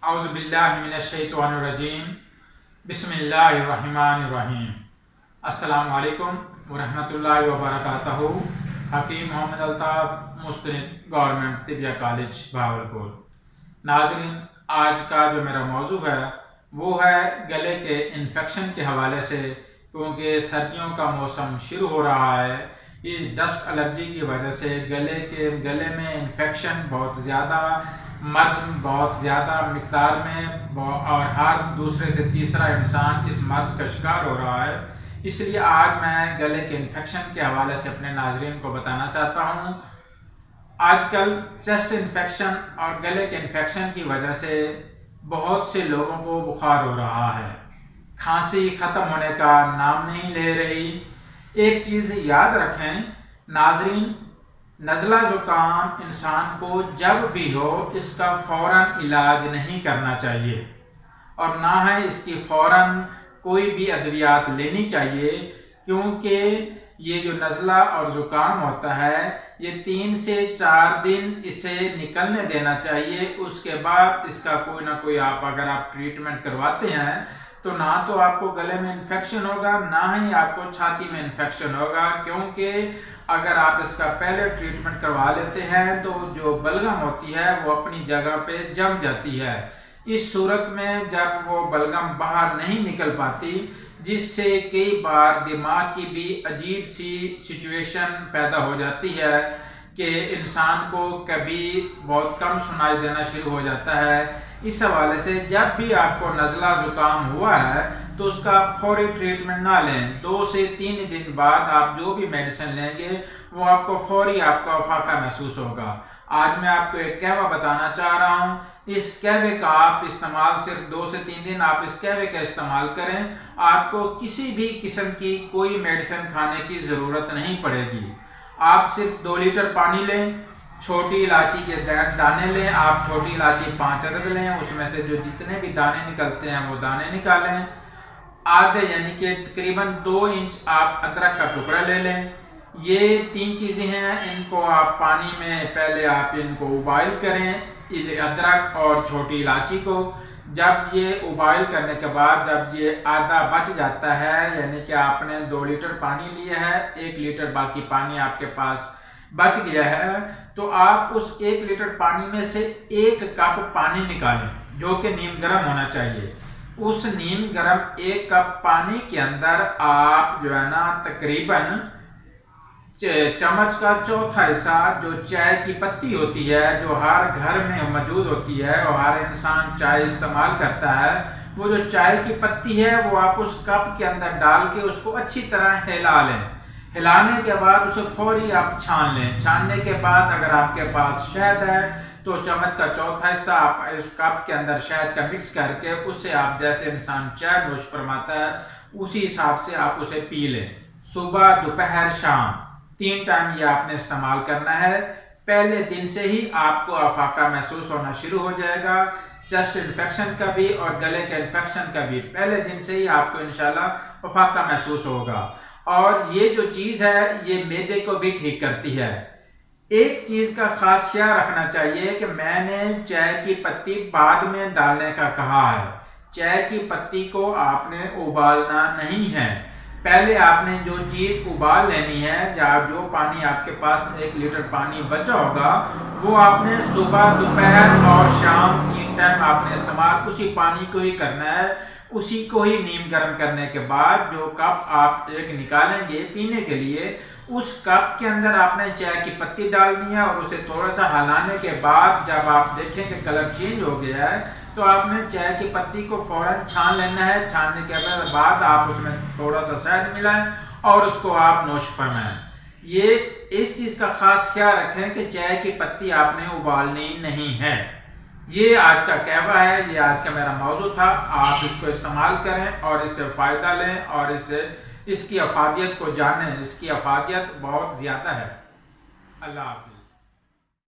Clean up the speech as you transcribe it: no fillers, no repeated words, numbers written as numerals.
اعوذ باللہ من الشیطان الرجیم بسم اللہ الرحمن الرحیم۔ السلام علیکم ورحمۃ اللہ وبرکاتہ۔ حکیم محمد الطاف، مستند گورنمنٹ طبیہ کالج بہاولپور۔ ناظرین، آج کا جو میرا موضوع ہے وہ ہے گلے کے انفیکشن کے حوالے سے، کیونکہ سردیوں کا موسم شروع ہو رہا ہے۔ اس ڈسٹ الرجی کی وجہ سے گلے میں انفیکشن بہت زیادہ، مرض بہت زیادہ مقدار میں، اور ہر دوسرے سے تیسرا انسان اس مرض کا شکار ہو رہا ہے۔ اس لیے آج میں گلے کے انفیکشن کے حوالے سے اپنے ناظرین کو بتانا چاہتا ہوں۔ آج کل چیسٹ انفیکشن اور گلے کے انفیکشن کی وجہ سے بہت سے لوگوں کو بخار ہو رہا ہے، کھانسی ختم ہونے کا نام نہیں لے رہی۔ ایک چیز یاد رکھیں ناظرین، نزلہ زکام انسان کو جب بھی ہو اس کا فوراً علاج نہیں کرنا چاہیے، اور نہ ہے اس کی فوراً کوئی بھی ادویات لینی چاہیے، کیونکہ یہ جو نزلہ اور زکام ہوتا ہے یہ 3 سے 4 دن اسے نکلنے دینا چاہیے۔ اس کے بعد اس کا کوئی نہ کوئی اگر آپ ٹریٹمنٹ کرواتے ہیں تو نہ تو آپ کو گلے میں انفیکشن ہوگا، نہ ہی آپ کو چھاتی میں انفیکشن ہوگا، کیونکہ اگر آپ اس کا پہلے ٹریٹمنٹ کروا لیتے ہیں تو جو بلغم ہوتی ہے وہ اپنی جگہ پہ جم جاتی ہے۔ اس صورت میں جب وہ بلغم باہر نہیں نکل پاتی، جس سے کئی بار دماغ کی بھی عجیب سی سچویشن پیدا ہو جاتی ہے کہ انسان کو کبھی بہت کم سنائی دینا شروع ہو جاتا ہے۔ اس حوالے سے جب بھی آپ کو نزلہ زکام ہوا ہے تو اس کا فوری ٹریٹمنٹ نہ لیں۔ 2 سے 3 دن بعد آپ جو بھی میڈیسن لیں گے وہ آپ کو فوری آپ کا افاقہ محسوس ہوگا۔ آج میں آپ کو ایک قہوہ بتانا چاہ رہا ہوں۔ اس قہوے کا آپ استعمال صرف 2 سے 3 دن آپ اس قہوے کا استعمال کریں، آپ کو کسی بھی قسم کی کوئی میڈیسن کھانے کی ضرورت نہیں پڑے گی۔ آپ صرف 2 لیٹر پانی لیں، چھوٹی الائچی کے دانے لیں، آپ چھوٹی الائچی 5 عدد لیں، اس میں سے جو جتنے بھی دانے نکلتے ہیں وہ دانے نکالیں۔ آدھے یعنی کہ تقریباً 2 انچ آپ ادرک کا ٹکڑا لے لیں۔ یہ 3 چیزیں ہیں، ان کو آپ پانی میں پہلے آپ ان کو ابائل کریں، ادرک اور چھوٹی الائچی کو۔ جب یہ ابائل کرنے کے بعد جب یہ آدھا بچ جاتا ہے، یعنی کہ آپ نے 2 لیٹر پانی لیا ہے، 1 لیٹر باقی پانی آپ کے پاس بچ گیا ہے، تو آپ اس 1 لیٹر پانی میں سے 1 کپ پانی نکالیں جو کہ نیم گرم ہونا چاہیے۔ اس نیم گرم 1 کپ پانی کے اندر آپ جو ہے نا تقریباً چمچ کا چوتھا حصہ جو چائے کی پتی ہوتی ہے، جو ہر گھر میں موجود ہوتی ہے اور ہر انسان چائے استعمال کرتا ہے، وہ جو چائے کی پتی ہے وہ آپ اس کپ کے اندر ڈال کے اس کو اچھی طرح ہلا لیں۔ ہلانے کے بعد اسے فوری آپ چھان لیں۔ چھاننے کے بعد اگر آپ کے پاس شہد ہے تو چمچ کا چوتھا حصہ آپ اس کپ کے اندر شہد کا مکس کر کے اسے آپ جیسے انسان چائے نوش فرماتا ہے اسی حساب سے آپ اسے پی لیں۔ صبح، دوپہر، شام 3 ٹائم یہ آپ نے استعمال کرنا ہے۔ پہلے دن سے ہی آپ کو افاقہ محسوس ہونا شروع ہو جائے گا، چیسٹ انفیکشن کا بھی اور گلے کے انفیکشن کا بھی پہلے دن سے ہی آپ کو انشاءاللہ افاقہ محسوس ہوگا۔ اور یہ جو چیز ہے یہ معدے کو بھی ٹھیک کرتی ہے۔ ایک چیز کا خاص خیال رکھنا چاہیے کہ میں نے چائے کی پتی بعد میں ڈالنے کا کہا ہے۔ چائے کی پتی کو آپ نے ابالنا نہیں ہے، پہلے آپ نے جو چیز ابال لینی ہے، جو پانی آپ کے پاس 1 لیٹر پانی بچا ہوگا وہ آپ نے صبح، دوپہر اور شام 3 ٹائم آپ نے استعمال اسی پانی کو ہی کرنا ہے۔ اسی کو ہی نیم گرم کرنے کے بعد جو کپ آپ ایک نکالیں گے پینے کے لیے، اس کپ کے اندر آپ نے چائے کی پتی ڈالنی ہے، اور اسے تھوڑا سا ہلانے کے بعد جب آپ دیکھیں کہ کلر چینج ہو گیا ہے تو آپ نے چائے کی پتی کو فوراً چھان لینا ہے۔ چھاننے کے بعد آپ اس میں تھوڑا سا شہد ملائیں اور اس کو آپ نوش فرمائیں۔ یہ اس چیز کا خاص خیال رکھیں کہ چائے کی پتی آپ نے ابالنی نہیں ہے۔ یہ آج کا قہوہ ہے، یہ آج کا میرا موضوع تھا۔ آپ اس کو استعمال کریں اور اس سے فائدہ لیں اور اس کی افادیت کو جانیں۔ اس کی افادیت بہت زیادہ ہے۔ اللہ حافظ۔